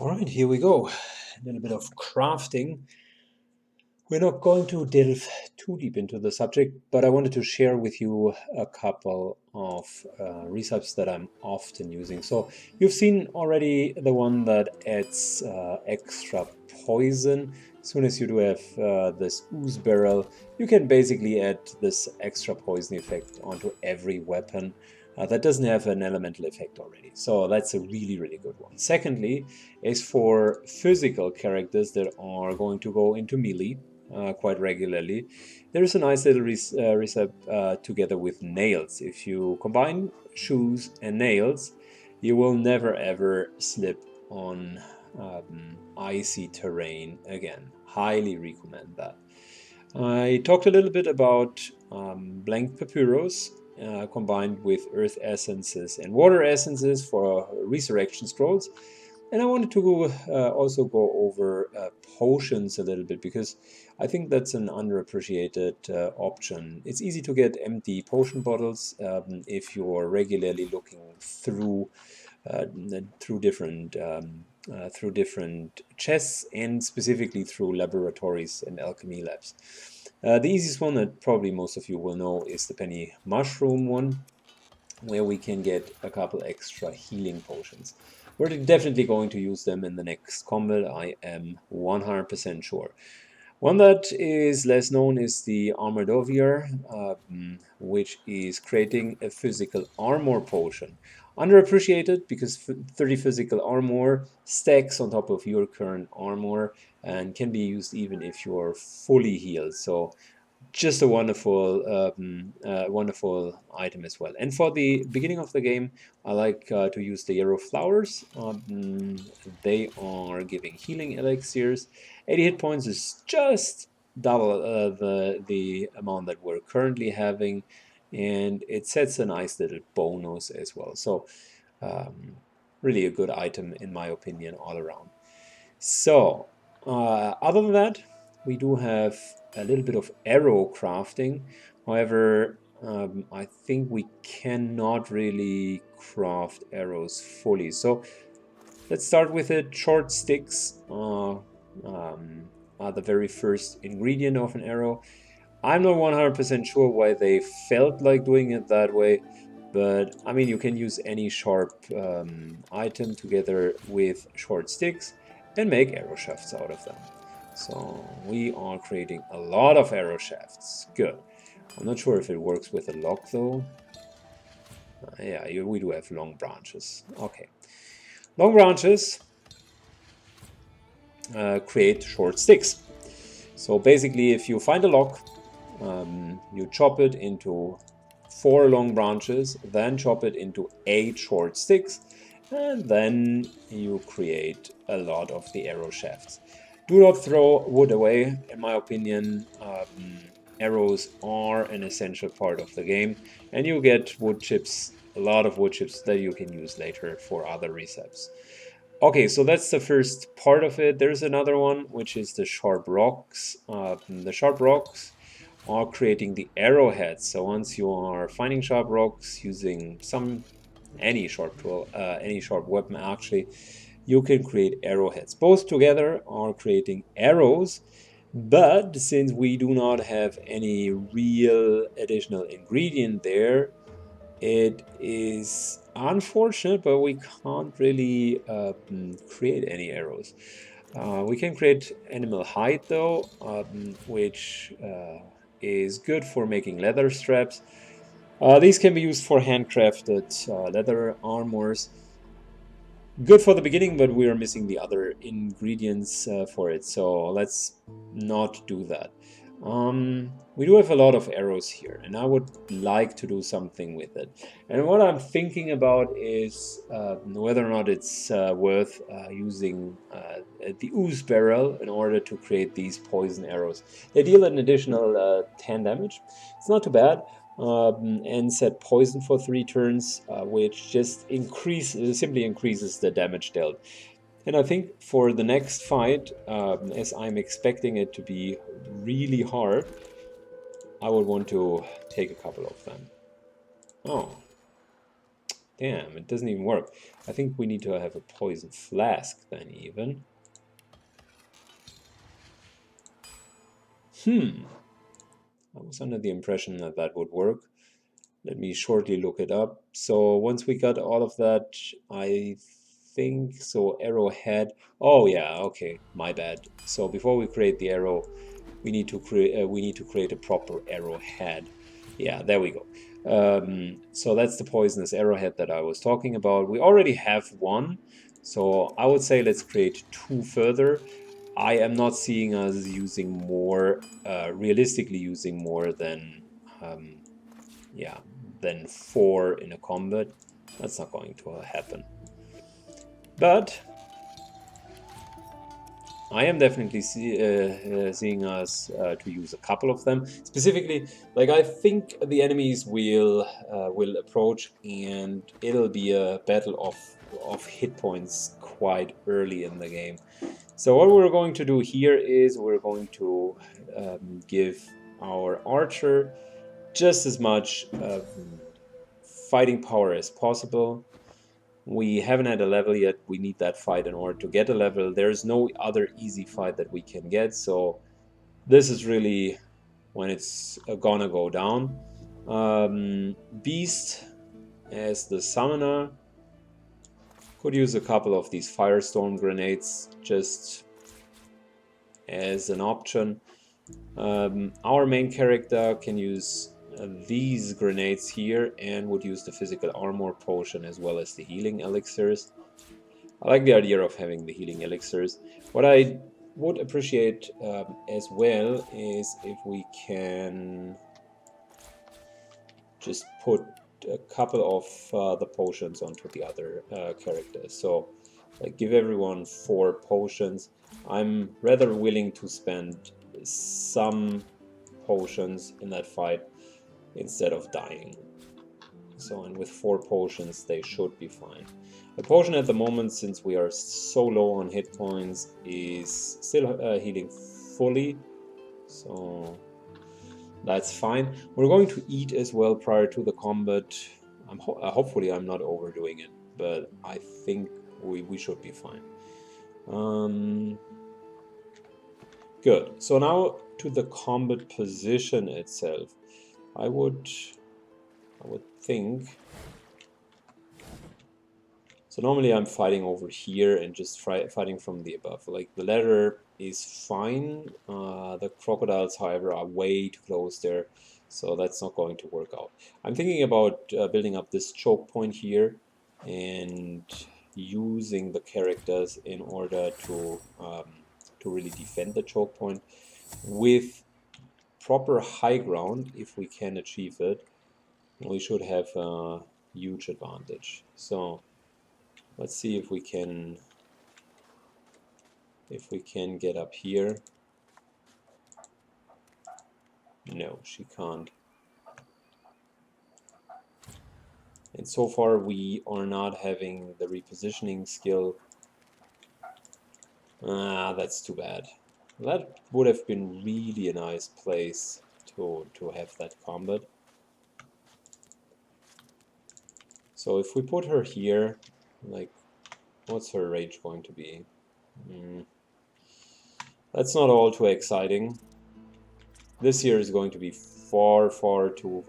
All right, here we go. A little bit of crafting. We're not going to delve too deep into the subject, but I wanted to share with you a couple of recipes that I'm often using. So you've seen already the one that adds extra poison. As soon as you do have this ooze barrel, you can basically add this extra poison effect onto every weapon that doesn't have an elemental effect already. So that's a really, really good one. Secondly, is for physical characters that are going to go into melee quite regularly. There is a nice little recipe together with nails. If you combine shoes and nails, you will never ever slip on icy terrain again. Highly recommend that. I talked a little bit about blank papyrus combined with earth essences and water essences for resurrection scrolls. And I wanted to also go over potions a little bit because I think that's an underappreciated option. It's easy to get empty potion bottles if you're regularly looking uh, through different chests and specifically through laboratories and alchemy labs. The easiest one that probably most of you will know is the penny mushroom one, where we can get a couple extra healing potions. We're definitely going to use them in the next combat, I am 100% sure. One that is less known is the Armadovier, which is creating a physical armor potion. Underappreciated because 30 physical armor stacks on top of your current armor and can be used even if you're fully healed. So just a wonderful item as well. And for the beginning of the game, I like to use the yarrow flowers. They are giving healing elixirs. 80 hit points is just double the amount that we're currently having, and it sets a nice little bonus as well. So really a good item in my opinion all around. So other than that, we do have a little bit of arrow crafting. However, I think we cannot really craft arrows fully. So let's start with it. Short sticks are the very first ingredient of an arrow. I'm not 100% sure why they felt like doing it that way, but I mean, you can use any sharp item together with short sticks and make arrow shafts out of them. So we are creating a lot of arrow shafts. Good. I'm not sure if it works with a lock though. Yeah, we do have long branches. Okay. Long branches create short sticks. So basically, if you find a lock, you chop it into 4 long branches, then chop it into 8 short sticks, and then you create a lot of the arrow shafts. Do not throw wood away, in my opinion. Arrows are an essential part of the game, and you get wood chips, a lot of wood chips that you can use later for other recipes. Okay, so that's the first part of it. There's another one, which is the sharp rocks. The sharp rocks are creating the arrowheads. So once you are finding sharp rocks using any sharp tool, any sharp weapon actually, you can create arrowheads. Both together are creating arrows, but since we do not have any real additional ingredient there, it is unfortunate, but we can't really create any arrows. We can create animal hide though, which is good for making leather straps. These can be used for handcrafted leather armors. Good for the beginning, but we are missing the other ingredients for it, so let's not do that. We do have a lot of arrows here, and I would like to do something with it. And what I'm thinking about is whether or not it's worth using the ooze barrel in order to create these poison arrows. They deal an additional 10 damage. It's not too bad. And set poison for 3 turns, which just simply increases the damage dealt. And I think for the next fight, as I'm expecting it to be really hard, I would want to take a couple of them. Oh, Damn, it doesn't even work. I think we need to have a poison flask then even. I was under the impression that that would work. Let me shortly look it up. So once we got all of that, I think, so arrowhead. Oh yeah, okay, my bad. So before we create the arrow, we need to create a proper arrowhead. Yeah, there we go. So that's the poisonous arrowhead that I was talking about. We already have one, so I would say let's create two further. I am not seeing us using more, realistically using more than, yeah, than 4 in a combat. That's not going to happen. But I am definitely seeing us to use a couple of them. Specifically, like I think the enemies will approach, and it'll be a battle of hit points quite early in the game. So what we're going to do here is we're going to give our archer just as much fighting power as possible. We haven't had a level yet. We need that fight in order to get a level. There's no other easy fight that we can get, so this is really when it's gonna go down. Beast as the summoner. Could use a couple of these firestorm grenades just as an option. Our main character can use these grenades here and would use the physical armor potion as well as the healing elixirs. I like the idea of having the healing elixirs. What I would appreciate as well is if we can just put a couple of the potions onto the other characters. So like give everyone 4 potions. I'm rather willing to spend some potions in that fight instead of dying. So, and with 4 potions they should be fine. The potion at the moment, since we are so low on hit points, is still healing fully, so that's fine. We're going to eat as well prior to the combat. Hopefully I'm not overdoing it, but I think we should be fine. Good. So now to the combat position itself. I would think. So normally I'm fighting over here and just fighting from the above. Like the ladder is fine. The crocodiles, however, are way too close there, so that's not going to work out. I'm thinking about building up this choke point here and using the characters in order to really defend the choke point with proper high ground. If we can achieve it, we should have a huge advantage. So let's see if we can get up here. No, she can't. And so far we are not having the repositioning skill. Ah, that's too bad. That would have been really a nice place to have that combat. So if we put her here, like, what's her range going to be? That's not all too exciting. This here is going to be far too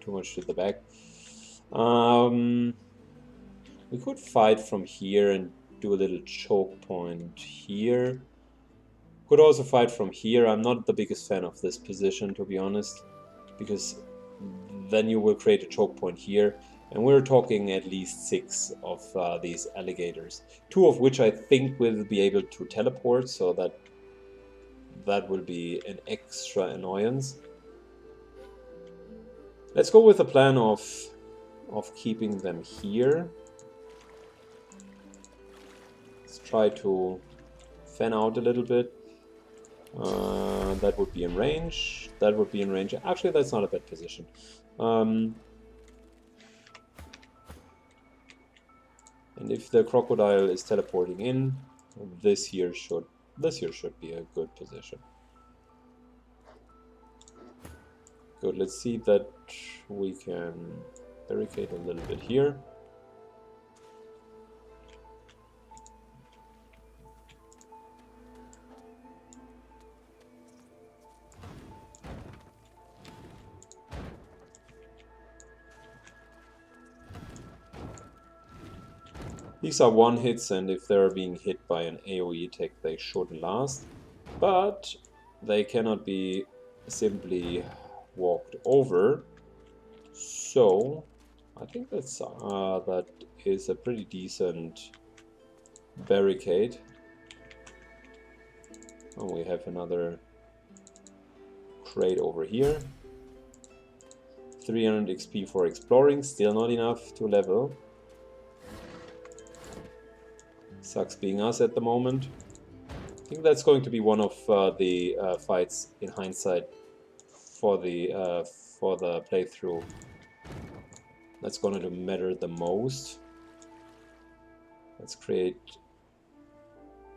much to the back. We could fight from here and do a little choke point here. Could also fight from here. I'm not the biggest fan of this position, to be honest, because then you will create a choke point here, and we're talking at least 6 of these alligators, 2 of which I think will be able to teleport, so that will be an extra annoyance. Let's go with the plan of keeping them here. Let's try to fan out a little bit. That would be in range. That would be in range. Actually, that's not a bad position. And if the crocodile is teleporting in, this here should be a good position. Good. Let's see that we can barricade a little bit here. These are one hits, and if they're being hit by an AoE attack, they shouldn't last. But they cannot be simply walked over. So I think that is a pretty decent barricade. And we have another crate over here. 300 XP for exploring, still not enough to level. Sucks being us at the moment. I think that's going to be one of the fights in hindsight for the playthrough. That's going to matter the most. Let's create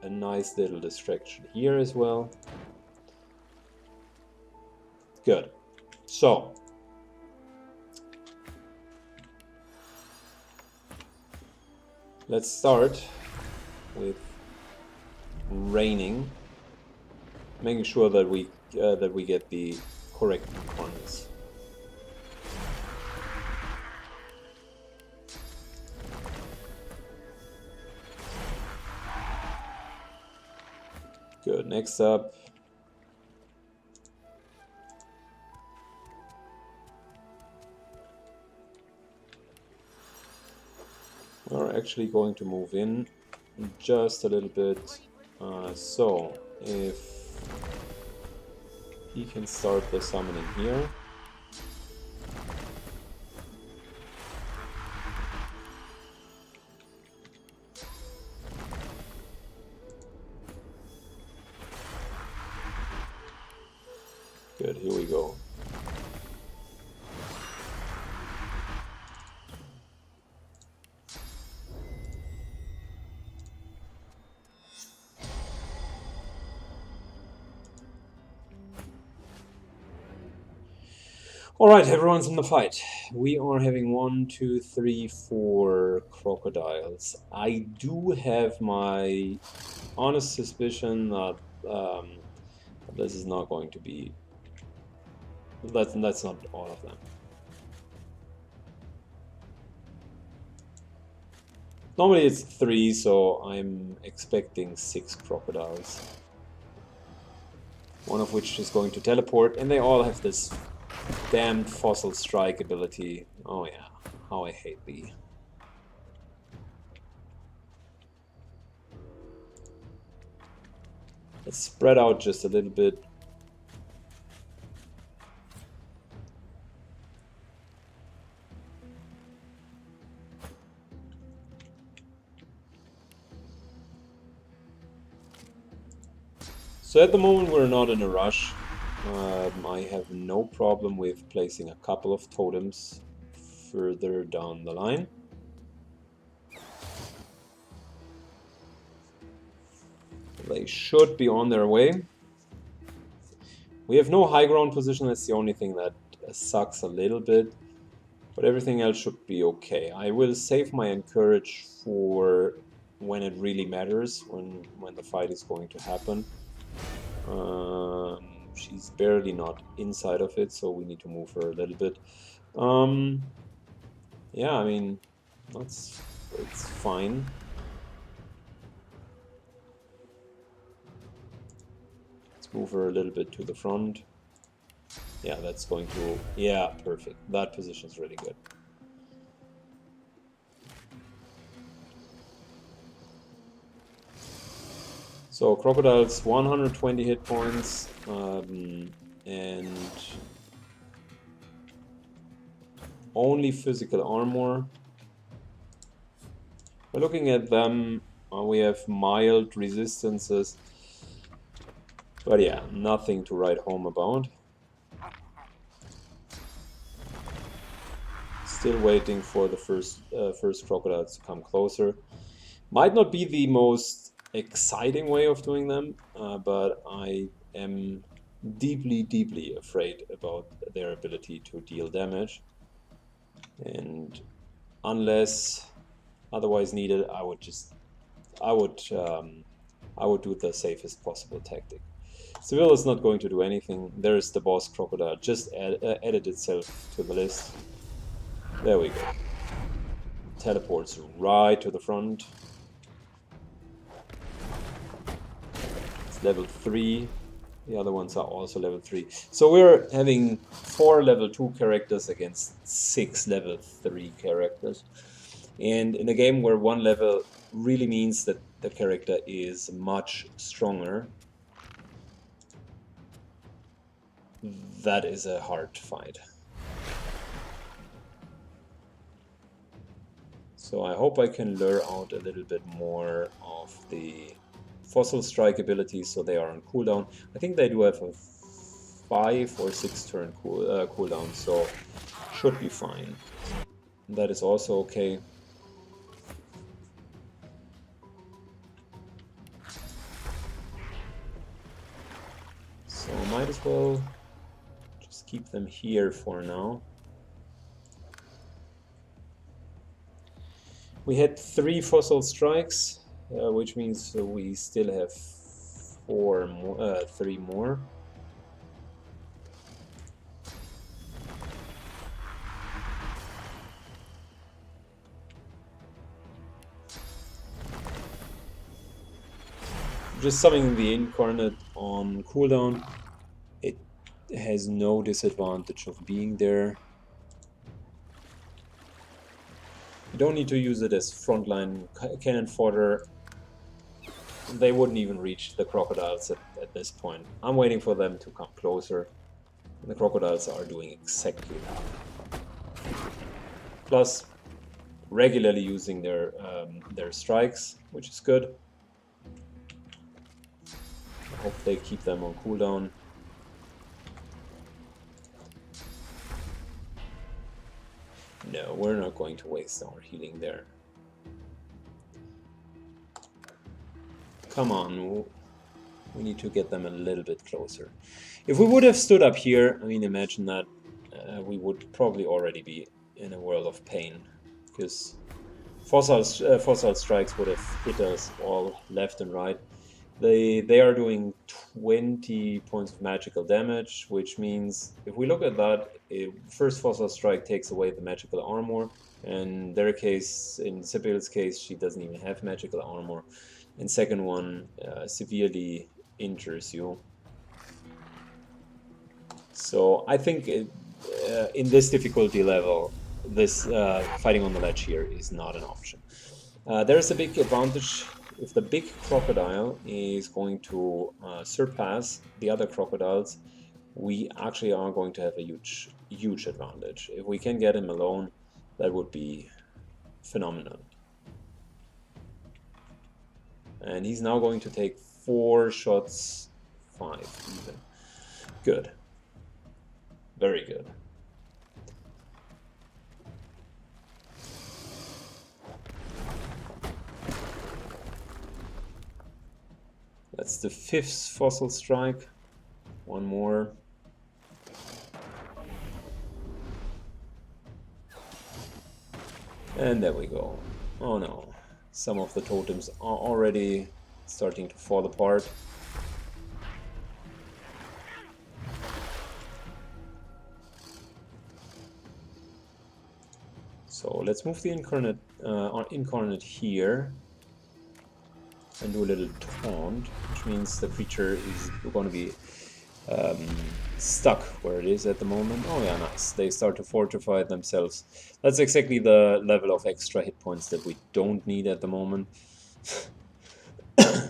a nice little distraction here as well. Good. So let's start with raining, making sure that we get the correct ones. Good. Next up, we're actually going to move in just a little bit. So if he can start the summoning here. Good, here we go. Alright, everyone's in the fight. We are having 1, 2, 3, 4 crocodiles. I do have my honest suspicion that this is not going to be... That's not all of them. Normally it's 3, so I'm expecting 6 crocodiles. One of which is going to teleport, and they all have this damned fossil strike ability. Oh yeah, how I hate thee. Let's spread out just a little bit. So at the moment we're not in a rush. I have no problem with placing a couple of totems further down the line. They should be on their way. We have no high ground position, that's the only thing that sucks a little bit. But everything else should be okay. I will save my encourage for when it really matters, when the fight is going to happen. She's barely not inside of it, so we need to move her a little bit. Yeah, I mean, it's fine. Let's move her a little bit to the front. Yeah, that's going to... Yeah, perfect. That position is really good. So crocodiles 120 hit points, and only physical armor. By looking at them, we have mild resistances, but yeah, nothing to write home about. Still waiting for the first crocodiles to come closer. Might not be the most exciting way of doing them, but I am deeply afraid about their ability to deal damage. And unless otherwise needed, I would do the safest possible tactic. Seville is not going to do anything. There's the boss crocodile. Just added itself to the list. There we go. Teleports right to the front. It's level 3. The other ones are also level 3. So we're having 4 level 2 characters against 6 level 3 characters. And in a game where 1 level really means that the character is much stronger, that is a hard fight. So I hope I can lure out a little bit more of the Fossil Strike abilities so they are on cooldown. I think they do have a 5 or 6 turn cooldown, so should be fine. That is also okay. So might as well just keep them here for now. We had 3 Fossil Strikes, which means we still have 3 more. Just summoning the Incarnate on cooldown, it has no disadvantage of being there. You don't need to use it as frontline cannon fodder. They wouldn't even reach the crocodiles at this point. I'm waiting for them to come closer. The crocodiles are doing exactly that. Plus, regularly using their strikes, which is good. I hope they keep them on cooldown. No, we're not going to waste our healing there. Come on, we need to get them a little bit closer. If we would have stood up here, I mean, imagine that we would probably already be in a world of pain, because fossil strikes would have hit us all left and right. They are doing 20 points of magical damage, which means if we look at that, first Fossil Strike takes away the magical armor, and in their case, in Sibyl's case, she doesn't even have magical armor, and second one severely injures you. So I think in this difficulty level, this fighting on the ledge here is not an option. There's a big advantage. If the big crocodile is going to surpass the other crocodiles, we actually are going to have a huge advantage. If we can get him alone, that would be phenomenal. And he's now going to take 4 shots, 5 even. Good. Very good. That's the 5th Fossil Strike. One more. And there we go. Oh no. Some of the totems are already starting to fall apart. So let's move the incarnate here and do a little taunt, which means the creature is going to be stuck where it is at the moment. Oh yeah, nice. They start to fortify themselves. That's exactly the level of extra hit points that we don't need at the moment. Yeah,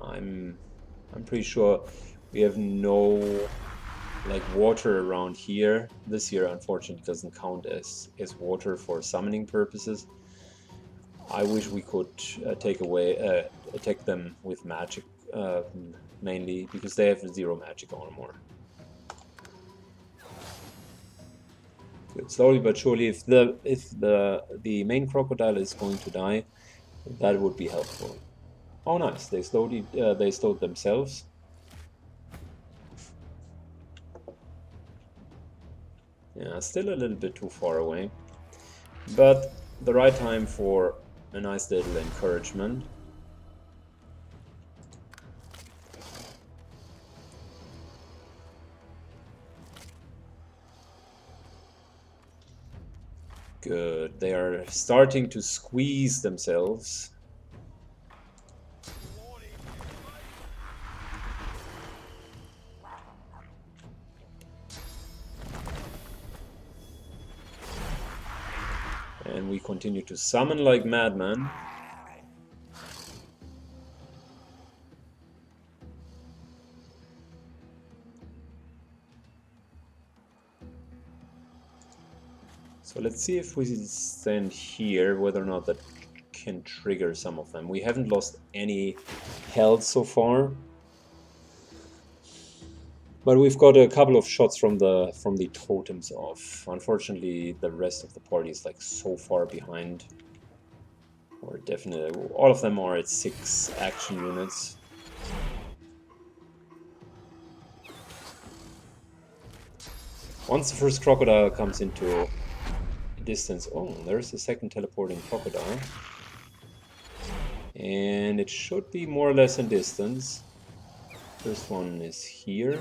I'm pretty sure we have no water around here. This here unfortunately doesn't count as water for summoning purposes. I wish we could attack them with magic mainly, because they have 0 magic armor. Good. Slowly but surely, if the main crocodile is going to die, that would be helpful. Oh nice, they slowed themselves. Yeah, still a little bit too far away. But the right time for a nice little encouragement. Good. They are starting to squeeze themselves. And we continue to summon like madmen. So let's see if we stand here, whether or not that can trigger some of them. We haven't lost any health so far. But we've got a couple of shots from the totems off. Unfortunately, the rest of the party is like so far behind. Or definitely, all of them are at 6 action units. Once the first crocodile comes into distance, oh, there's a second teleporting crocodile. And it should be more or less in distance. First one is here.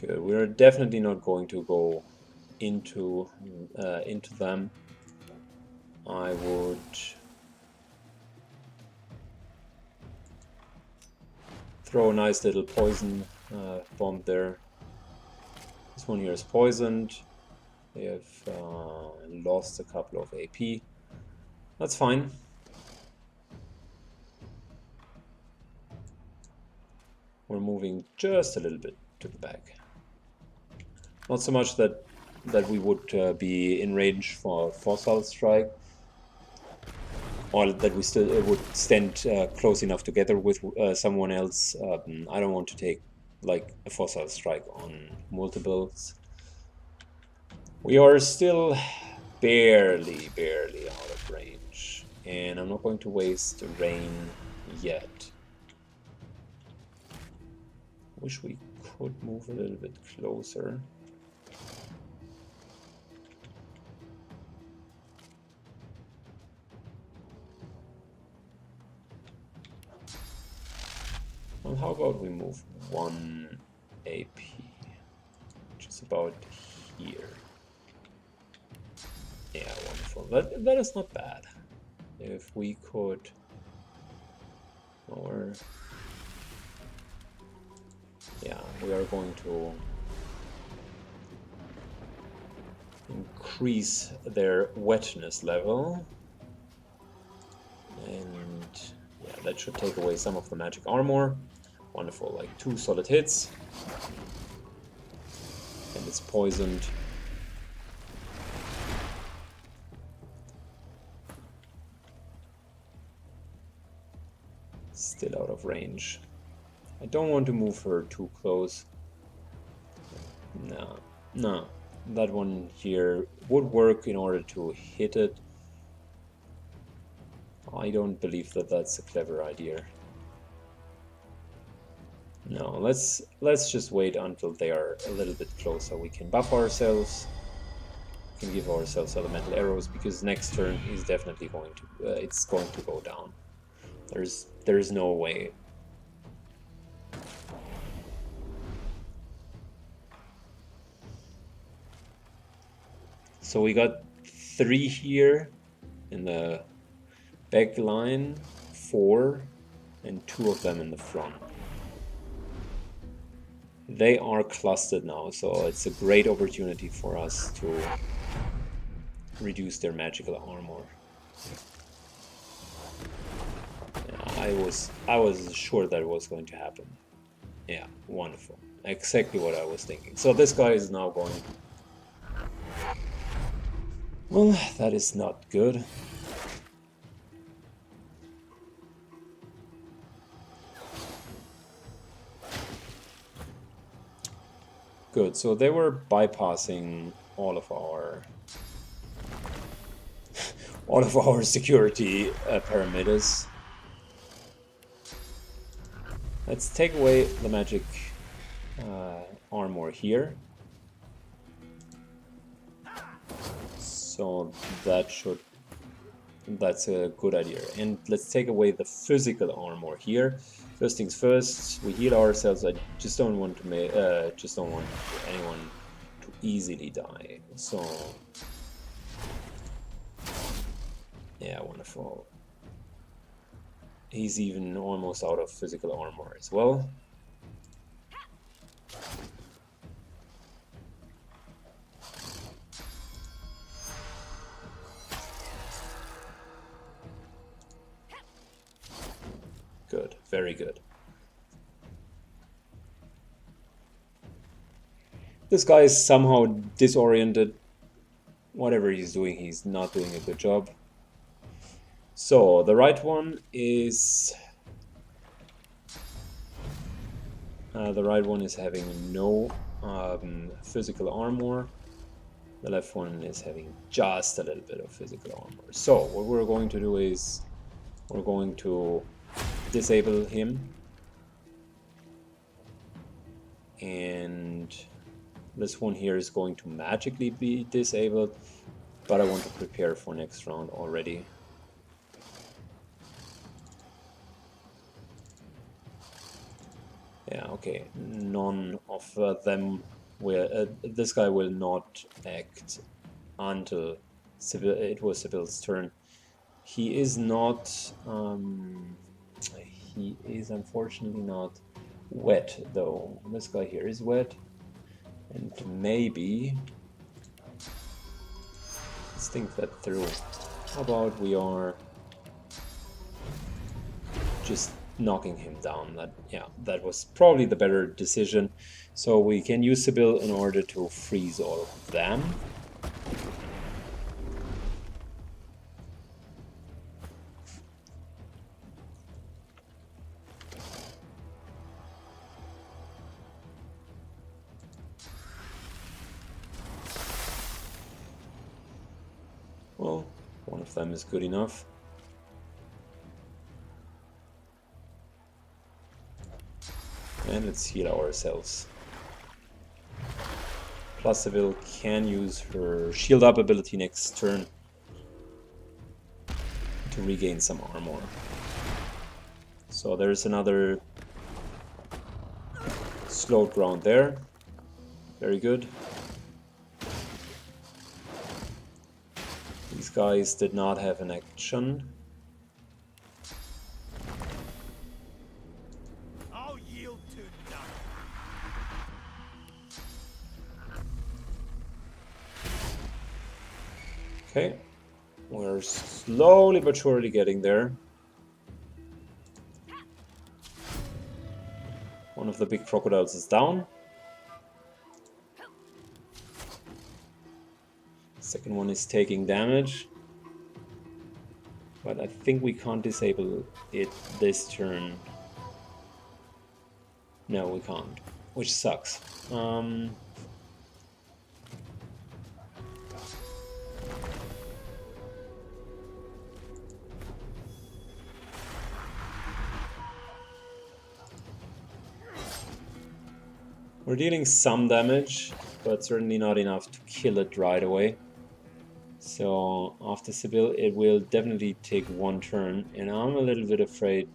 Good. We're definitely not going to go into them. I would throw a nice little poison bomb there. This one here is poisoned. They have lost a couple of AP. That's fine. We're moving just a little bit to the back. Not so much that we would be in range for Fossil Strike, or that we still would stand close enough together with someone else. I don't want to take like a Fossil Strike on multiples. We are still barely out of range, and I'm not going to waste rain yet. Wish we could move a little bit closer. Well, how about we move 1 AP, which is about here. Yeah, wonderful. That is not bad. If we could, or yeah, we are going to increase their wetness level, and yeah, that should take away some of the magic armor. Wonderful, like 2 solid hits, and it's poisoned. Still out of range. I don't want to move her too close. No. That one here would work in order to hit it. I don't believe that that's a clever idea. No, let's just wait until they are a little bit closer. We can buff ourselves. We can give ourselves elemental arrows, because next turn is definitely going to it's going to go down. There's no way. So we got 3 here in the back line, 4, and 2 of them in the front. They are clustered now, so it's a great opportunity for us to reduce their magical armor. Yeah, I was sure that was going to happen. Yeah, wonderful. Exactly what I was thinking. So this guy is now going. Well, that is not good. Good, so they were bypassing all of our security parameters. Let's take away the magic armor here. So that's a good idea. And let's take away the physical armor here. First things first, we heal ourselves. I just don't want anyone to easily die. So yeah, wonderful. He's even almost out of physical armor as well. Good, very good. This guy is somehow disoriented. Whatever he's doing, he's not doing a good job. So the right one is having no physical armor. The left one is having just a little bit of physical armor. So what we're going to do is we're going to disable him, and this one here is going to magically be disabled, but I want to prepare for next round already. Yeah, okay, none of them will, this guy will not act until it was Sibyl's turn. He is not, he is unfortunately not wet though. This guy here is wet, and maybe, let's think that through. How about we are just knocking him down? That was probably the better decision. So we can use Sibyl in order to freeze all of them. Well, one of them is good enough. And let's heal ourselves. Plus Sibyl can use her shield up ability next turn to regain some armor. So there's another slowed ground there. Very good. These guys did not have an action. I'll yield to none. Okay, we're slowly but surely getting there. One of the big crocodiles is down. Second one is taking damage. But I think we can't disable it this turn. No, we can't, which sucks. We're dealing some damage, but certainly not enough to kill it right away. So after Sibyl, it will definitely take one turn, and I'm a little bit afraid.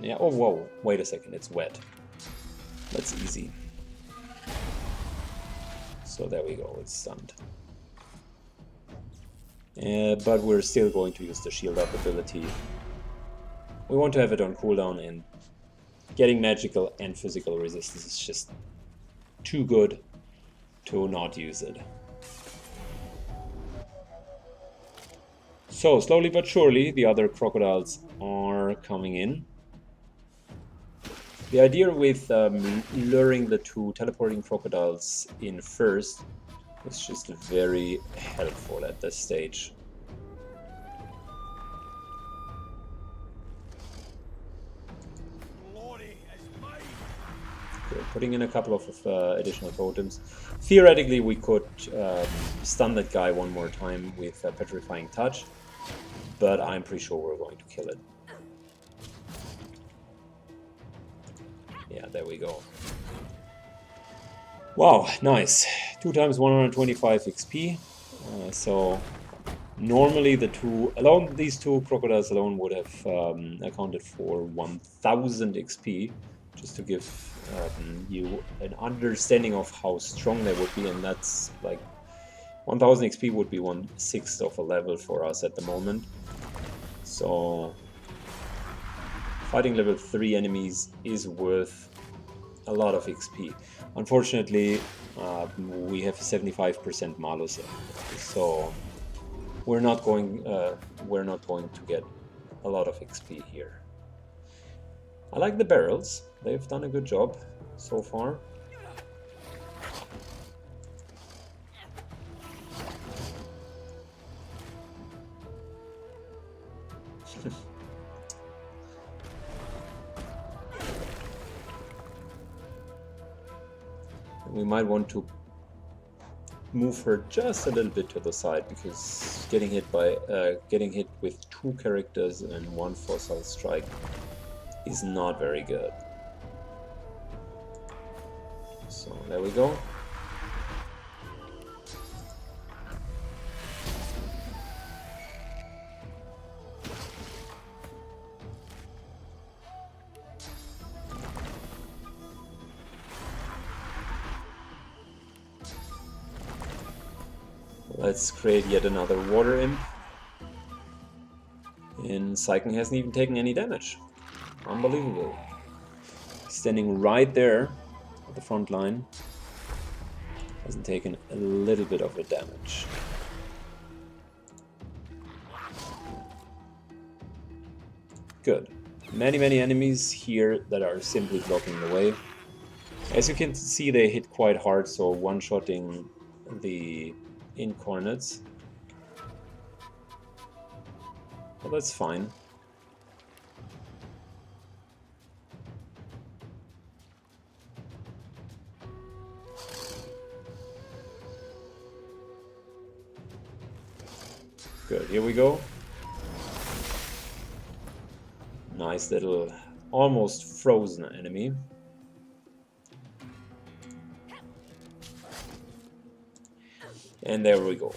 Yeah. Oh, whoa! Wait a second. It's wet. That's easy. So there we go. It's stunned. But we're still going to use the shield up ability. We want to have it on cooldown, and getting magical and physical resistance is just too good to not use it. So, slowly but surely, the other crocodiles are coming in. The idea with luring the two teleporting crocodiles in first was just very helpful at this stage. Good. Putting in a couple of additional totems. Theoretically, we could stun that guy one more time with Petrifying Touch, but I'm pretty sure we're going to kill it. Yeah, there we go. Wow, nice. 2 times 125 XP. So normally these two crocodiles alone would have accounted for 1000 XP, just to give you an understanding of how strong they would be, and that's like 1000 XP would be 1/6 of a level for us at the moment. So fighting level 3 enemies is worth a lot of XP. Unfortunately, we have 75% malus, so we're not going to get a lot of XP here. I like the barrels; they've done a good job so far. We might want to move her just a little bit to the side, because getting hit with 2 characters and 1 fossil strike is not very good. So there we go. Let's create yet another water imp. And Syken hasn't even taken any damage. Unbelievable. Standing right there at the front line. Hasn't taken a little bit of a damage. Good. Many enemies here that are simply blocking the way. As you can see, they hit quite hard, so one-shotting the incarnates. Well, that's fine. Good, here we go. Nice little, almost frozen enemy. And there we go.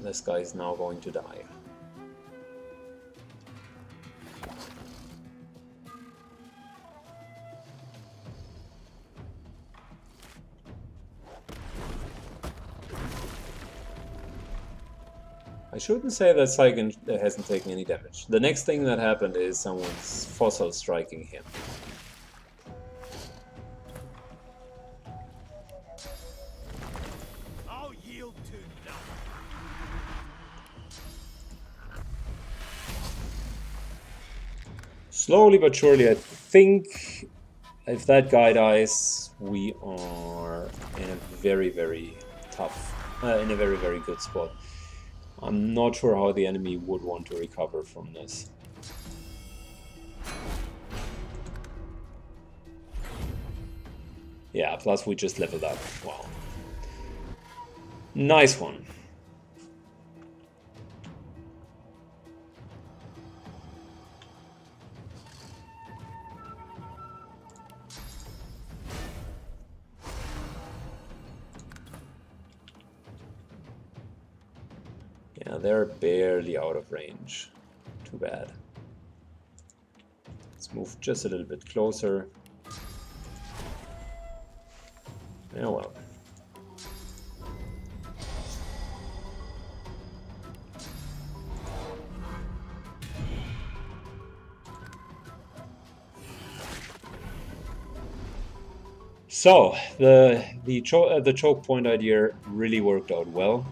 This guy is now going to die. I shouldn't say that Syken hasn't taken any damage. The next thing that happened is someone's fossil striking him. I'll yield to nothing. Slowly but surely, I think if that guy dies, we are in a very tough, in a very good spot. I'm not sure how the enemy would want to recover from this. Yeah, plus we just leveled up. Wow. Nice one. Yeah, they're barely out of range. Too bad. Let's move just a little bit closer. Yeah, well. So, the choke point idea really worked out well.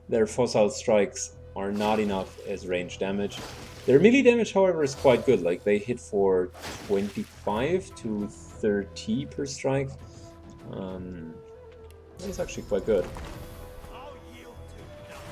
Their fossil strikes are not enough as range damage. Their melee damage, however, is quite good. Like, they hit for 25 to 30 per strike. That's actually quite good. I'll yield to nothing.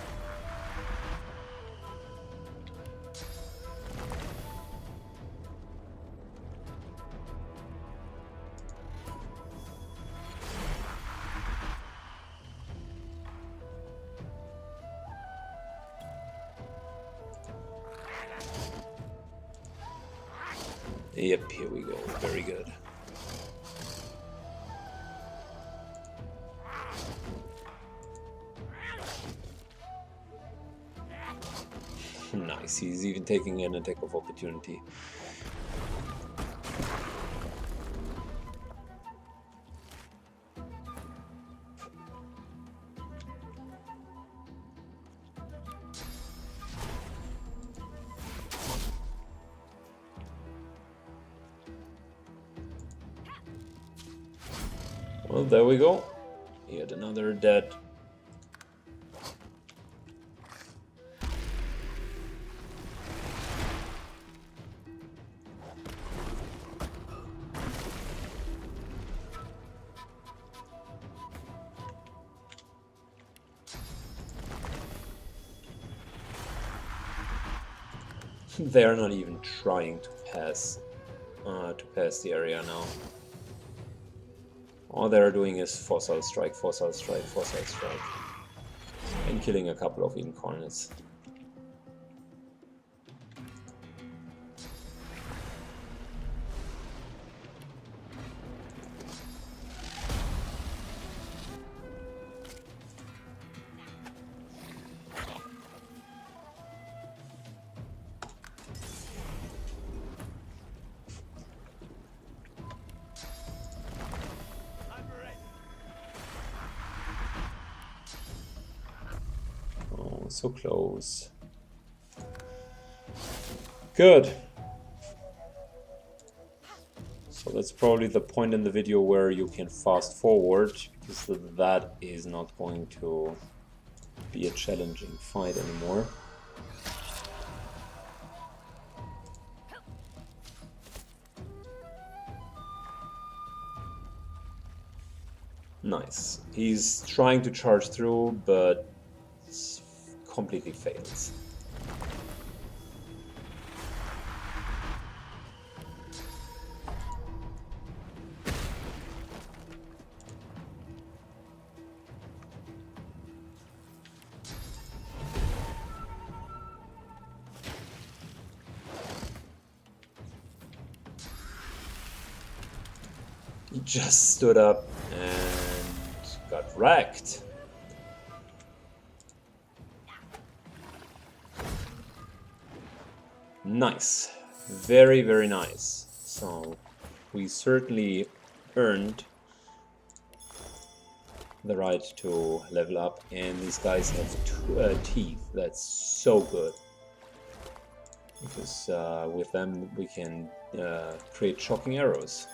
Yep, here we go. Very good. Nice, he's even taking an attack of opportunity. Well, there we go. Yet another dead. They're not even trying to pass the area now. All they're doing is fossil strike, fossil strike, fossil strike, and killing a couple of incarnates. So close. Good. So that's probably the point in the video where you can fast forward, because that is not going to be a challenging fight anymore. Nice. He's trying to charge through, but completely fails. He just stood up and got wrecked. Nice. Very, very nice. So we certainly earned the right to level up, and these guys have teeth. That's so good. Because with them we can create shocking arrows.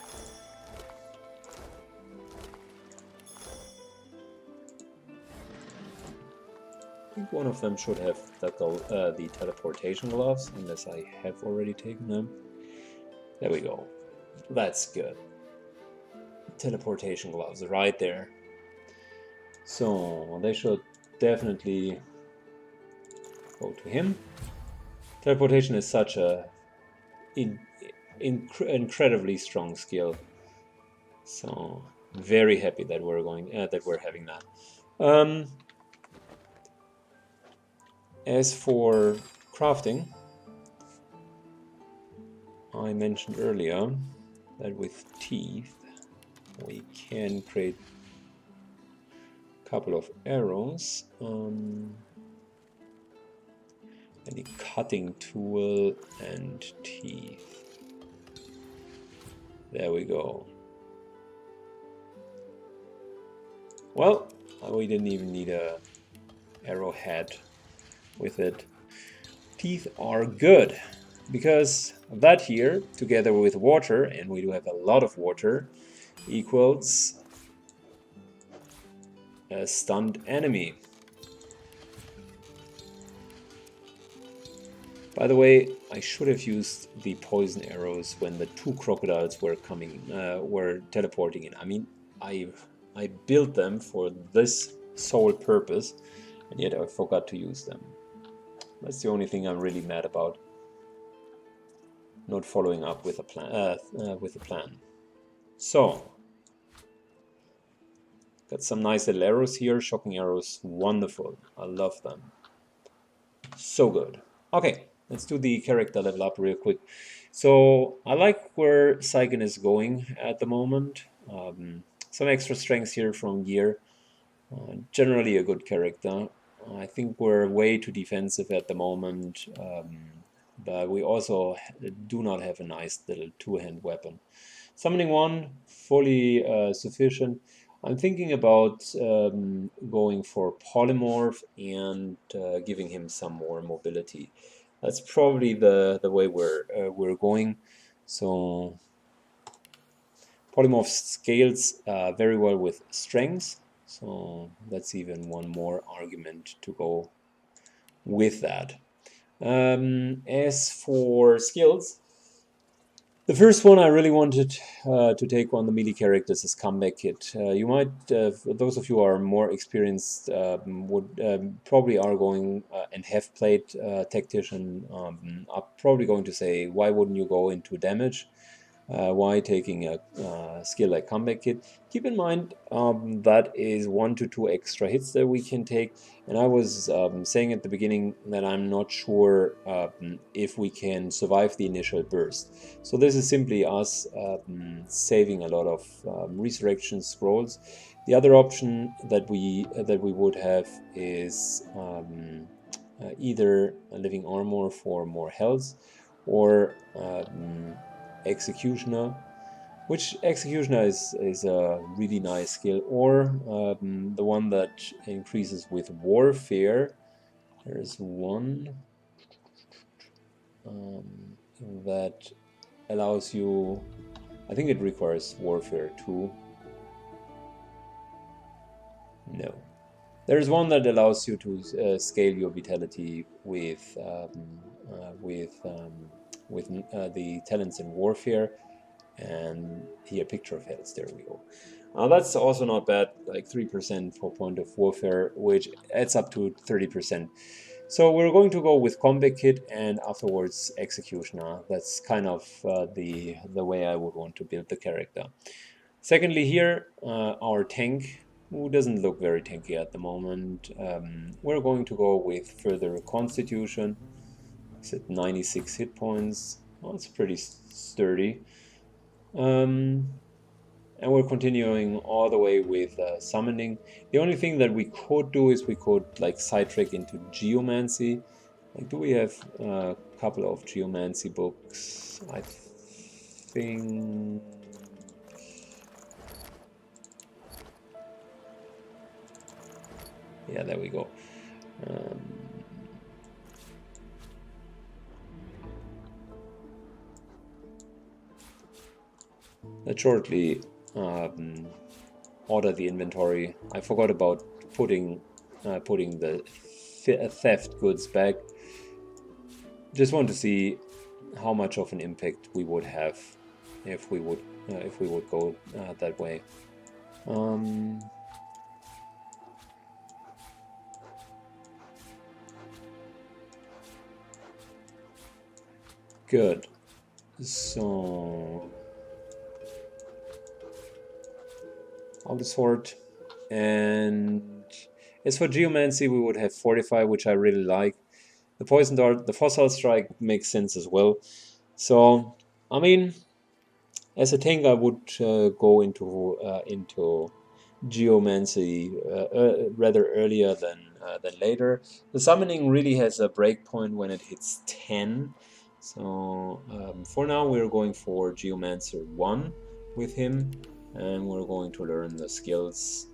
I think one of them should have the teleportation gloves, unless I have already taken them. There we go. That's good. Teleportation gloves right there. So they should definitely go to him. Teleportation is such a incredibly strong skill. So very happy that we're having that. As for crafting, I mentioned earlier that with teeth we can create a couple of arrows. And a cutting tool and teeth. There we go. Well, we didn't even need a arrowhead with it. Teeth are good, because that here, together with water, and we do have a lot of water, equals a stunned enemy. By the way, I should have used the poison arrows when the two crocodiles were teleporting in. I mean, I built them for this sole purpose, and yet I forgot to use them. That's the only thing I'm really mad about. Not following up with a plan. So, got some nice little arrows here. Shocking arrows, wonderful. I love them. So good. Okay. let's do the character level up real quick. So I like where Saiken is going at the moment. Some extra strengths here from Gear. Generally a good character. I think we're way too defensive at the moment, but we also do not have a nice little two-hand weapon. Summoning one, fully sufficient. I'm thinking about going for polymorph and giving him some more mobility. That's probably the way we're going. So polymorph scales very well with strengths. So that's even one more argument to go with that. As for skills, the first one I really wanted to take on the melee characters is Comeback Kit. You might, those of you who are more experienced, would probably are going and have played Tactician, are probably going to say, why wouldn't you go into damage? Why taking a skill like Comeback Kit? Keep in mind that is 1 to 2 extra hits that we can take, and I was saying at the beginning that I'm not sure if we can survive the initial burst. So this is simply us saving a lot of resurrection scrolls. The other option that we would have is either a living armor for more health, or Executioner, which Executioner is a really nice skill, or the one that increases with Warfare. There's one that allows you, I think it requires Warfare too. No. There's one that allows you to scale your vitality with the talents in Warfare, and here Picture of Hells. There we go. That's also not bad, like 3% for point of Warfare, which adds up to 30%. So we're going to go with Combat Kit and afterwards Executioner. That's kind of the way I would want to build the character. Secondly, here our tank, who doesn't look very tanky at the moment. We're going to go with further Constitution. It's at 96 hit points. Well, it's pretty sturdy. And we're continuing all the way with summoning. The only thing that we could do is we could like sidetrack into Geomancy. Like, do we have a couple of Geomancy books? I think. Yeah, there we go. Let's shortly order the inventory. I forgot about putting the theft goods back. Just want to see how much of an impact we would have if we would go that way. Good. So out of sort, and as for Geomancy, we would have Fortify, which I really like. The Poison Dart, the Fossil Strike makes sense as well. So, I mean, as a tank, I would go into Geomancy rather earlier than later. The summoning really has a breakpoint when it hits 10. So for now, we're going for Geomancer 1 with him, and we're going to learn the skills.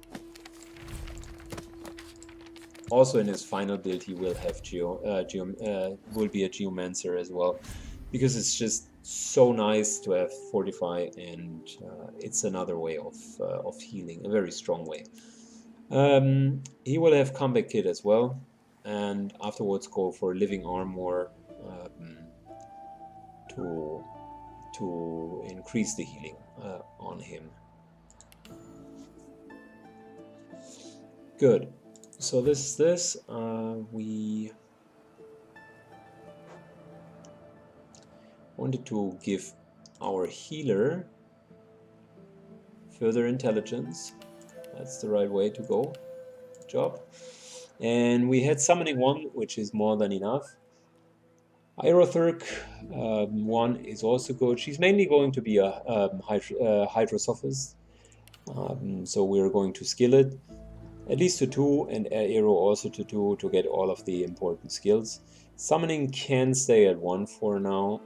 Also, in his final build, he will have will be a Geomancer as well, because it's just so nice to have Fortify, and it's another way of healing, a very strong way. He will have Combat Kit as well, and afterwards go for Living Armor to increase the healing on him. Good. So this is this. We wanted to give our healer further intelligence. That's the right way to go. Good job. And we had summoning 1, which is more than enough. Aerotherk 1 is also good. She's mainly going to be a Hydrosophist, so we're going to skill it at least to 2 and Aero also to 2 to get all of the important skills. Summoning can stay at 1 for now.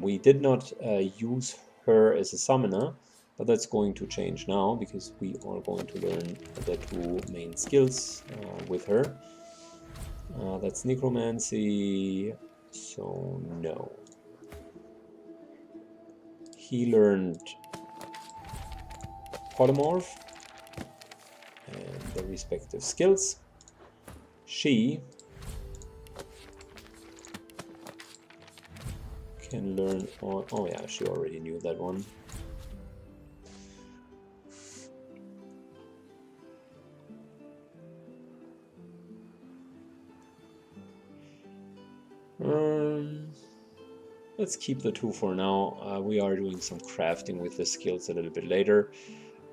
We did not use her as a summoner, but that's going to change now because we are going to learn the 2 main skills with her. That's Necromancy, so no. He learned Polymorph and the respective skills. She can learn, oh yeah, she already knew that one. Let's keep the 2 for now. We are doing some crafting with the skills a little bit later.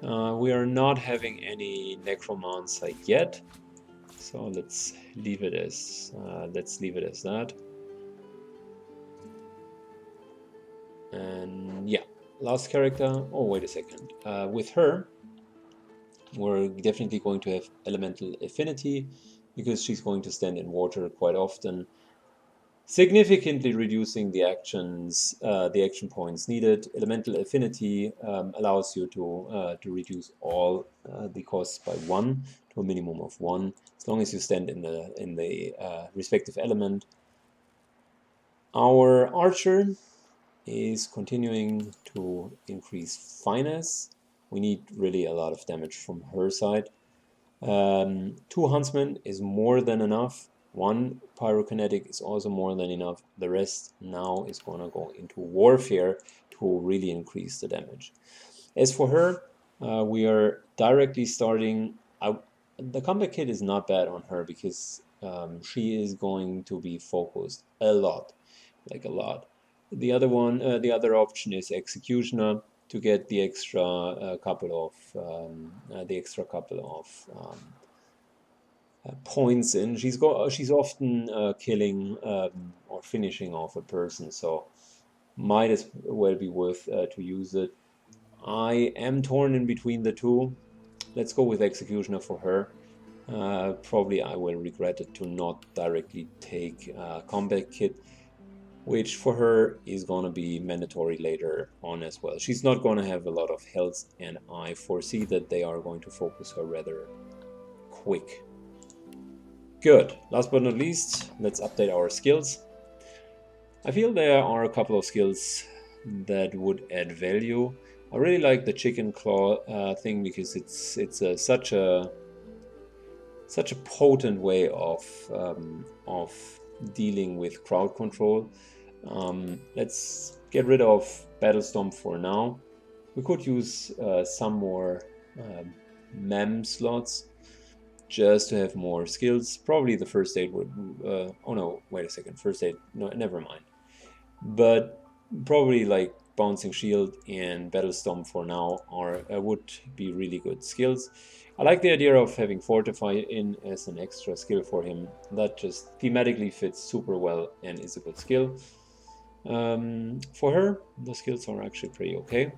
We are not having any Necromancer yet, so let's leave it as that. And yeah, last character. Oh, wait a second. With her, we're definitely going to have Elemental Affinity because she's going to stand in water quite often, significantly reducing the action points needed. Elemental Affinity allows you to reduce all the costs by 1 to a minimum of 1, as long as you stand in the respective element. Our archer is continuing to increase finesse. We need really a lot of damage from her side. 2 huntsmen is more than enough. 1 pyrokinetic is also more than enough. The rest now is going to go into warfare to really increase the damage. As for her, we are directly starting. The combat kit is not bad on her because she is going to be focused a lot, like a lot. The other option is Executioner to get the extra couple of points in. She's often killing or finishing off a person, so might as well be worth to use it. I am torn in between the 2. Let's go with Executioner for her. Probably I will regret it to not directly take Combat Kit, which for her is going to be mandatory later on as well. She's not going to have a lot of health, and I foresee that they are going to focus her rather quick. Good. Last but not least, let's update our skills. I feel there are a couple of skills that would add value. I really like the chicken claw thing because it's such a potent way of dealing with crowd control. Let's get rid of Battle Stomp for now. We could use some more mem slots just to have more skills. Probably the first aid would... oh no, wait a second. First aid... No, never mind. But probably like Bouncing Shield and Battle Stomp for now would be really good skills. I like the idea of having Fortify in as an extra skill for him. That just thematically fits super well and is a good skill. For her, the skills are actually pretty okay.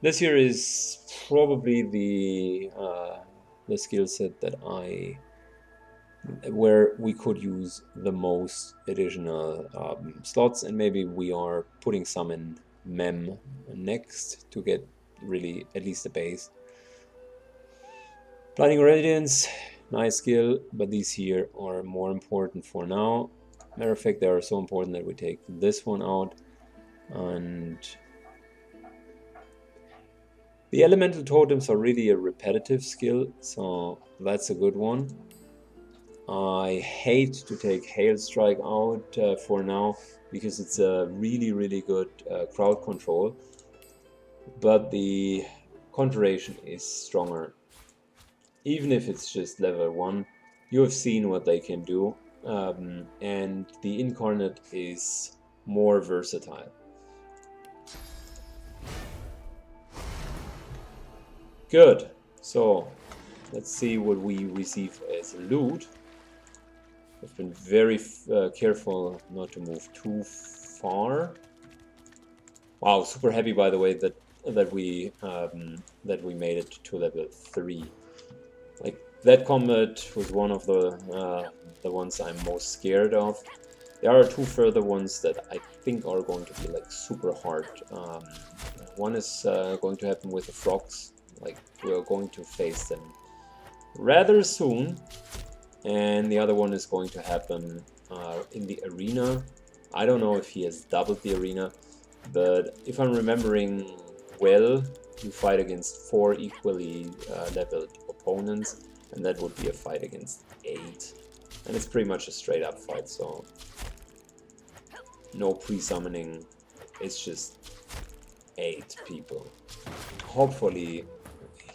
This here is probably the skill set that where we could use the most additional slots, and maybe we are putting some in mem next to get really at least a base. Blinding Radiance, nice skill, but these here are more important for now. Matter of fact, they are so important that we take this one out. And the elemental totems are really a repetitive skill, so that's a good one. I hate to take Hail Strike out for now because it's a really good crowd control, but the Conjuration is stronger. Even if it's just level 1, you have seen what they can do, and the Incarnate is more versatile. Good, so let's see what we receive as loot. I've been very careful not to move too far. Wow, super happy by the way that we made it to level 3. Like that combat was one of the ones I'm most scared of. There are 2 further ones that I think are going to be like super hard. One is going to happen with the frogs. Like we are going to face them rather soon, and the other one is going to happen in the arena. I don't know if he has doubled the arena, but if I'm remembering well, you fight against 4 equally leveled opponents, and that would be a fight against 8. And it's pretty much a straight up fight, so no pre-summoning, it's just 8 people. Hopefully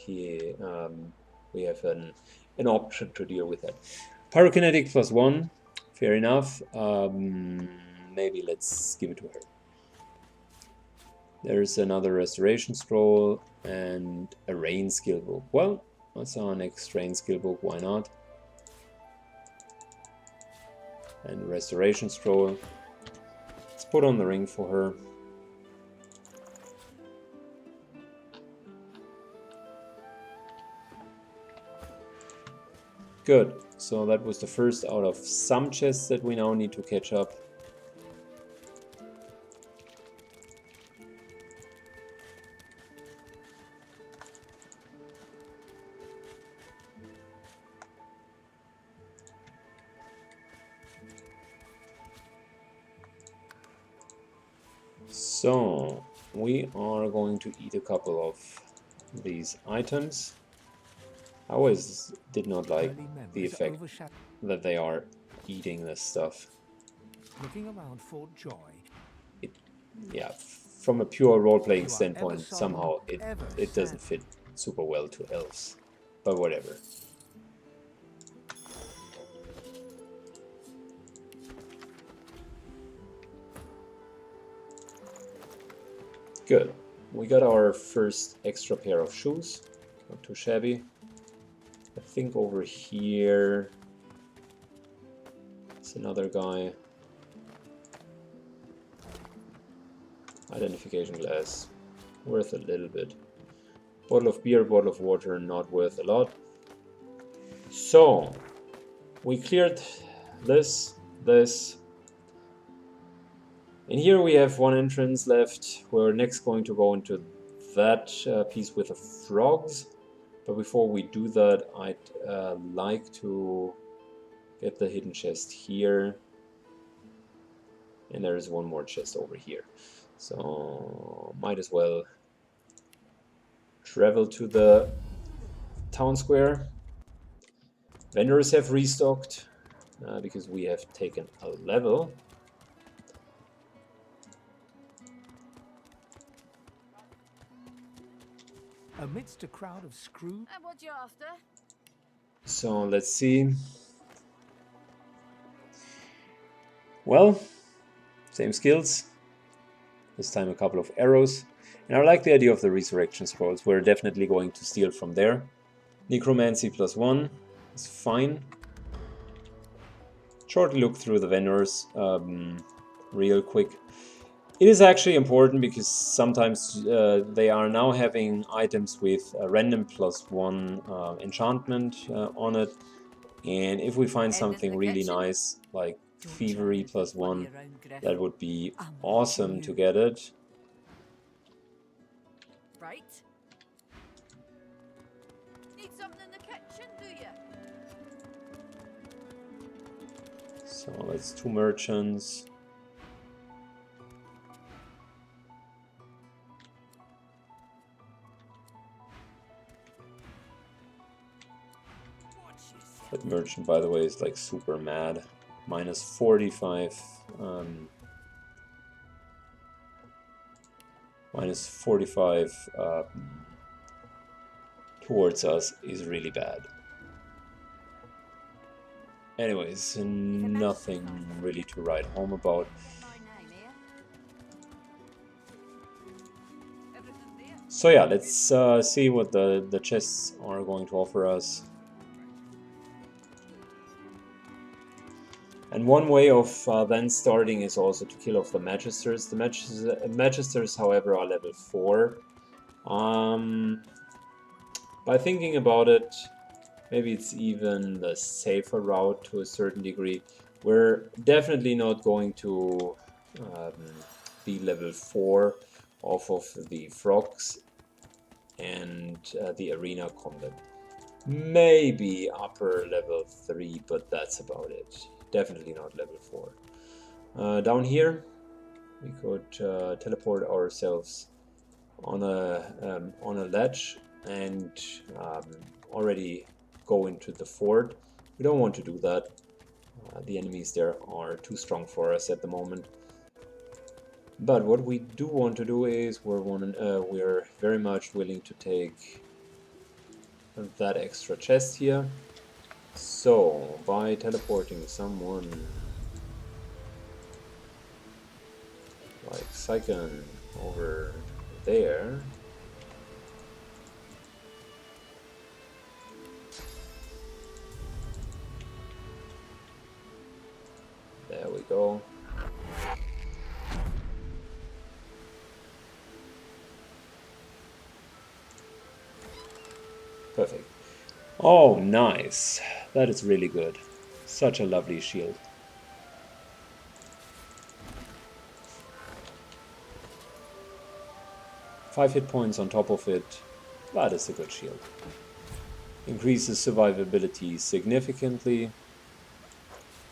we have an option to deal with that. Pyrokinetic +1, fair enough. Maybe let's give it to her. There's another restoration scroll and a rain skill book. Well, that's our next rain skill book, why not? And restoration scroll. Let's put on the ring for her. Good, so that was the first out of some chests that we now need to catch up. So, we are going to eat a couple of these items. I always did not like the effect that they are eating this stuff. Looking around for joy. Yeah, from a pure role-playing standpoint, somehow it doesn't fit super well to elves. But whatever. Good. We got our first extra pair of shoes. Not too shabby. I think over here it's another guy. Identification glass. Worth a little bit. Bottle of beer, bottle of water, not worth a lot. So, we cleared this. And here we have one entrance left. We're next going to go into that piece with the frogs. But before we do that, I'd like to get the hidden chest here. And there is one more chest over here. So, might as well travel to the town square. Vendors have restocked because we have taken a level. Amidst a crowd of screw. And what you after? So let's see. Well, same skills. This time a couple of arrows. And I like the idea of the resurrection scrolls. We're definitely going to steal from there. Necromancy +1 is fine. Shortly look through the vendors real quick. It is actually important because sometimes they are now having items with a random +1 enchantment on it. And if we find something really nice, like Thievery +1, that would be awesome to get it. Right. Need something in the kitchen, do you? So that's 2 merchants. That merchant, by the way, is like super mad. -45. -45 towards us is really bad. Anyways, nothing really to write home about. So yeah, let's see what the chests are going to offer us. And one way of then starting is also to kill off the Magisters. The Magisters, however, are level 4. By thinking about it, maybe it's even the safer route to a certain degree. We're definitely not going to be level 4 off of the frogs and the arena combat. Maybe upper level 3, but that's about it. Definitely not level 4. Down here, we could teleport ourselves on a ledge and already go into the fort. We don't want to do that. The enemies there are too strong for us at the moment. But what we do want to do is we're very much willing to take that extra chest here. So by teleporting someone like Sycon over there, there we go. Perfect. Oh, nice. That is really good. Such a lovely shield. Five hit points on top of it. That is a good shield. Increases survivability significantly.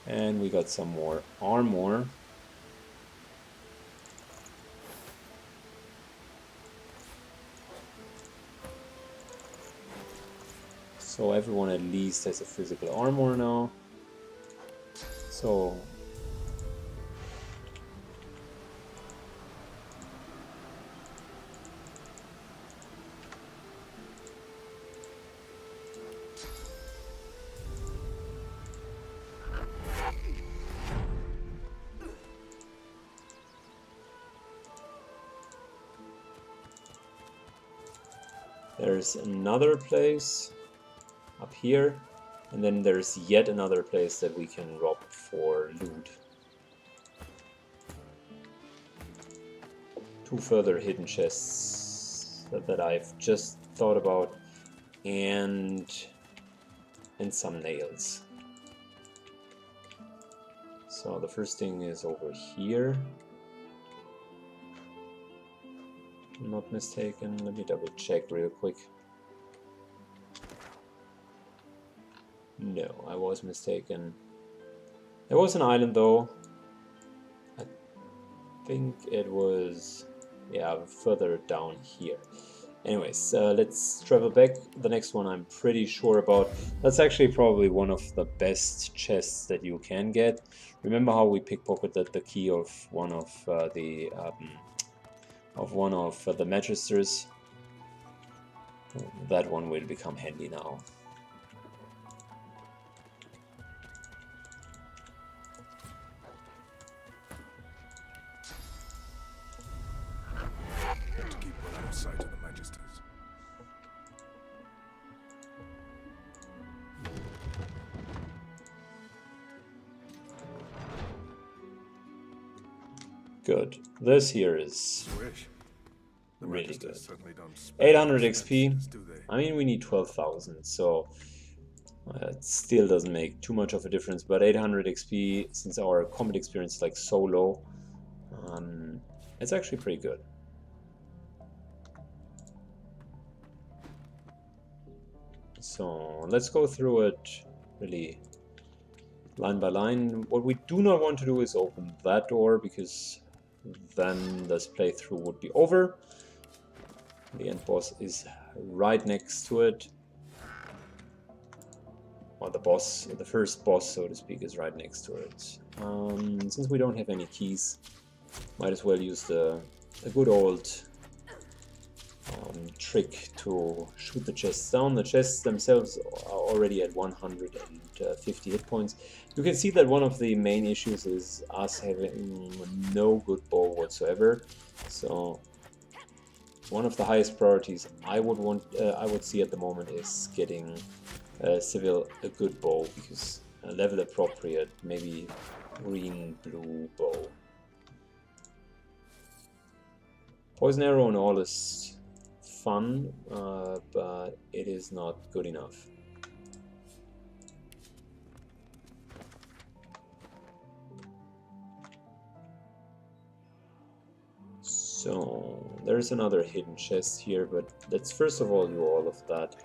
And we got some more armor. So everyone at least has a physical armor now. So there's another place up here, and then there's yet another place that we can rob for loot. Two further hidden chests that I've just thought about, and some nails. So the first thing is over here. If I'm not mistaken. Let me double check real quick. No, I was mistaken. There was an island though. I think it was, yeah, further down here. Anyways, let's travel back. The next one I'm pretty sure about. That's actually probably one of the best chests that you can get. Remember how we pickpocketed the key of one of the Magisters? That one will become handy now. To keep well out of sight of the Magisters. Good. This here is Wish. The really Magisters good. certainly don't spare 800 the XP. Magisters, do they? I mean, we need 12,000, so it still doesn't make too much of a difference. But 800 XP, since our combat experience is like so low, it's actually pretty good. So let's go through it really line by line. What we do not want to do is open that door, because then this playthrough would be over. The end boss is right next to it. Or the boss, the first boss, so to speak, is right next to it. Since we don't have any keys, might as well use the good old trick to shoot the chests down. The chests themselves are already at 150 hit points. You can see that one of the main issues is us having no good bow whatsoever. So one of the highest priorities I would see at the moment is getting Civil a good bow, because level appropriate, maybe green, blue bow. Poison arrow and all is fun, but it is not good enough. So there's another hidden chest here, but let's first of all do all of that.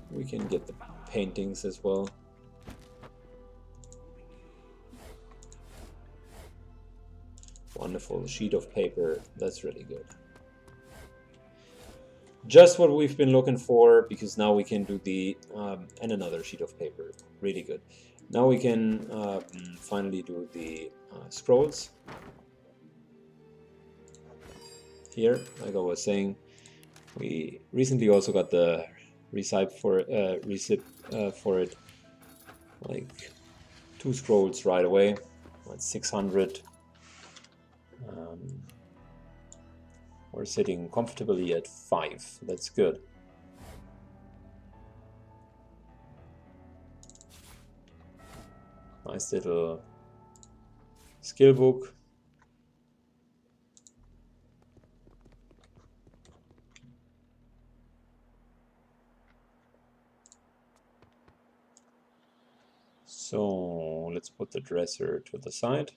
We can get the paintings as well. Wonderful sheet of paper, that's really good. Just what we've been looking for, because now we can do the and another sheet of paper, really good. Now we can finally do the scrolls. Here, like I was saying, we recently also got the recip for it, like 2 scrolls right away. That's 600. We're sitting comfortably at 5. That's good. Nice little skill book. So let's put the dresser to the side.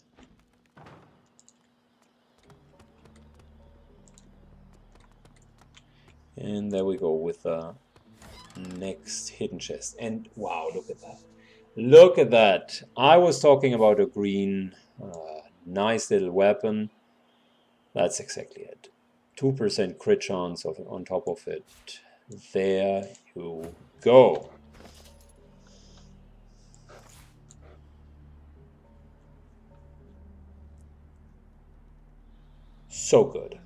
And there we go with the next hidden chest. And wow, look at that. Look at that. I was talking about a green, nice little weapon. That's exactly it. 2% crit chance on top of it. There you go. So good.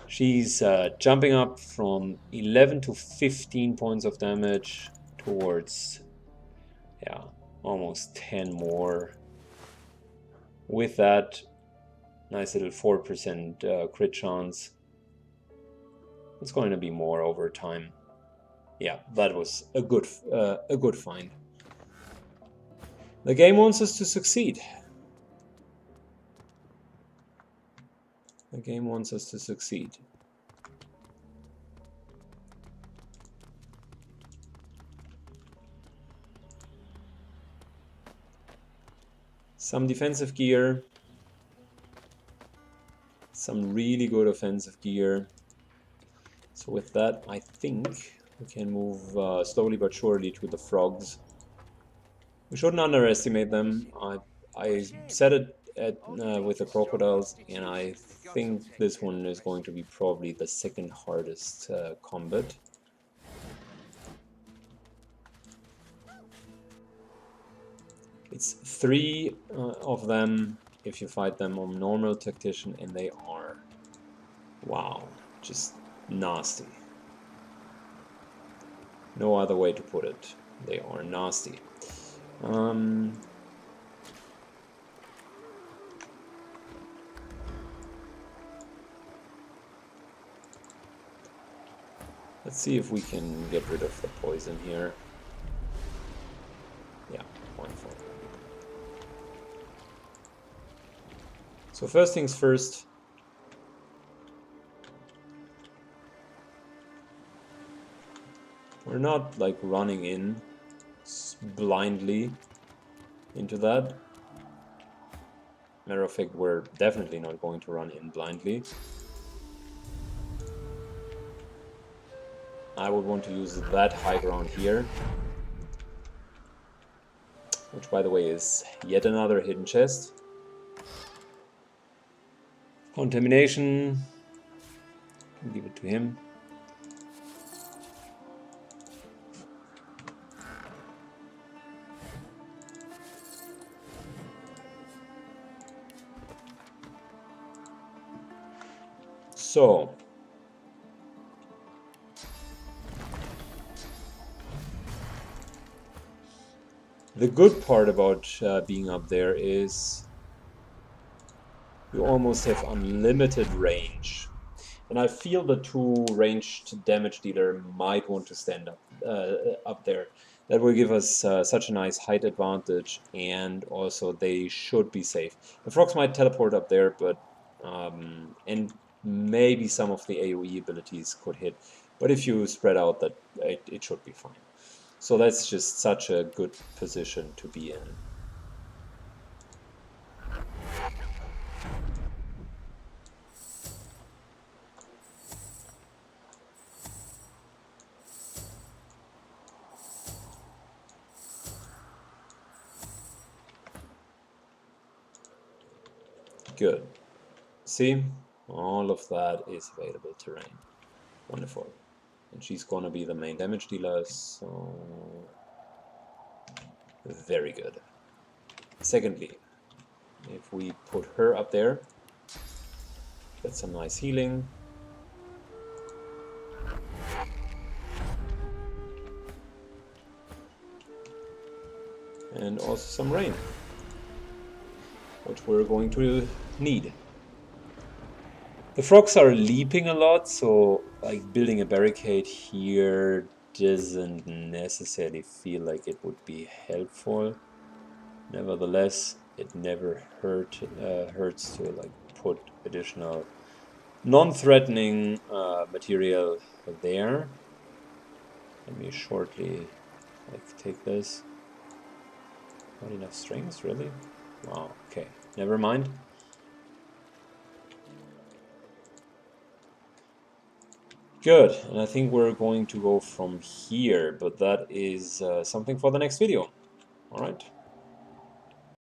She's jumping up from 11 to 15 points of damage towards, yeah, almost 10 more. With that, nice little 4% crit chance. It's going to be more over time. Yeah, that was a good find. The game wants us to succeed. The game wants us to succeed. Some defensive gear. Some really good offensive gear. So with that, I think we can move slowly but surely to the frogs. We shouldn't underestimate them. I said it with the crocodiles, and I think this one is going to be probably the second hardest combat. It's 3 of them if you fight them on normal tactician, and they are, wow, just nasty. No other way to put it. They are nasty. Let's see if we can get rid of the poison here. Yeah, wonderful. So first things first. We're not like running in blindly into that. Matter of fact, we're definitely not going to run in blindly. I would want to use that high ground here, which by the way is yet another hidden chest. Contamination, give it to him. So the good part about being up there is you almost have unlimited range. And I feel the 2 ranged damage dealer might want to stand up there. That will give us such a nice height advantage, and also they should be safe. The frogs might teleport up there, but and maybe some of the AoE abilities could hit. But if you spread out, that it should be fine. So that's just such a good position to be in. Good. See, all of that is available terrain. Wonderful. And she's gonna be the main damage dealer, so very good. Secondly, if we put her up there, get some nice healing. And also some rain, which we're going to need. The frogs are leaping a lot, so like building a barricade here doesn't necessarily feel like it would be helpful. Nevertheless, it never hurts to like put additional non-threatening material there. Let me shortly take this. Not enough strings, really? Wow, okay, never mind. Good, and I think we're going to go from here, but that is something for the next video. Alright.